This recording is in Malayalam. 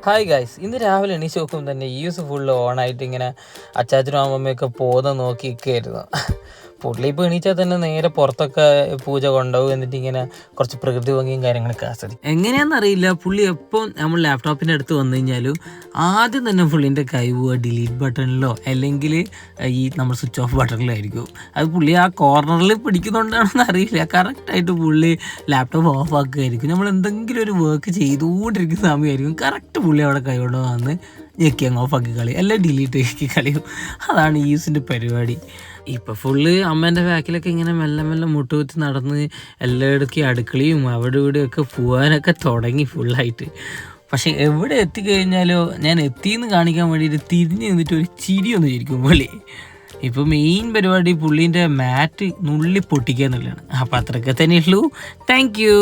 ഹായ് ഗൈസ്, ഇന്ന് രാവിലെ എണീച്ച് നോക്കുമ്പോൾ തന്നെ യൂസ് ഫുള്ള് ഓണായിട്ട് ഇങ്ങനെ അച്ചാച്ചനും അമ്മമ്മയൊക്കെ പോകുന്ന നോക്കി നിൽക്കുകയായിരുന്നു. പുള്ളി ഇപ്പോൾ എണീച്ചാൽ തന്നെ നേരെ പുറത്തൊക്കെ പൂജ കൊണ്ടുപോകും, എന്നിട്ട് ഇങ്ങനെ കുറച്ച് പ്രകൃതി ഭംഗിയും കാര്യങ്ങളൊക്കെ ആസ്വദിക്കും. എങ്ങനെയാണെന്നറിയില്ല, പുള്ളി എപ്പോൾ നമ്മൾ ലാപ്ടോപ്പിൻ്റെ അടുത്ത് വന്നു കഴിഞ്ഞാലും ആദ്യം തന്നെ പുള്ളിൻ്റെ കൈ പോവുക ഡിലീറ്റ് ബട്ടണിലോ അല്ലെങ്കിൽ ഈ നമ്മൾ സ്വിച്ച് ഓഫ് ബട്ടണിലായിരിക്കും. അത് പുള്ളി ആ കോർണറിൽ പിടിക്കുന്നുണ്ടാണെന്ന് അറിയില്ല, കറക്റ്റായിട്ട് പുള്ളി ലാപ്ടോപ്പ് ഓഫ് ആക്കുകയായിരിക്കും. നമ്മൾ എന്തെങ്കിലും ഒരു വർക്ക് ചെയ്തുകൊണ്ടിരിക്കുന്ന സമയമായിരിക്കും കറക്റ്റ് പുള്ളി അവിടെ കൈകൊണ്ട് വന്ന് ഞെക്കി അങ്ങ് ഓഫാക്കി കളയും, എല്ലാം ഡിലീറ്റ് ആക്കി കളയും. അതാണ് യൂസിൻ്റെ പരിപാടി. ഇപ്പം ഫുള്ള് അമ്മേൻ്റെ ബാക്കിലൊക്കെ ഇങ്ങനെ മെല്ലെ മെല്ലെ മുട്ടുകുത്തി നടന്ന് എല്ലായിടക്കും അടുക്കളയും അവിടെ ഇവിടെയൊക്കെ പോകാനൊക്കെ തുടങ്ങി ഫുള്ളായിട്ട്. പക്ഷെ എവിടെ എത്തിക്കഴിഞ്ഞാലോ ഞാൻ എത്തിയെന്ന് കാണിക്കാൻ വേണ്ടിയിട്ട് തിരിഞ്ഞ് നിന്നിട്ട് ഒരു ചിരി ഒന്ന് ചിരിക്കും പുള്ളി. ഇപ്പോൾ മെയിൻ പരിപാടി പുള്ളീൻ്റെ മാറ്റ് നുള്ളി പൊട്ടിക്കുക എന്നുള്ളതാണ്. അപ്പം അത്രയൊക്കെ തന്നെയുള്ളൂ. Thank U.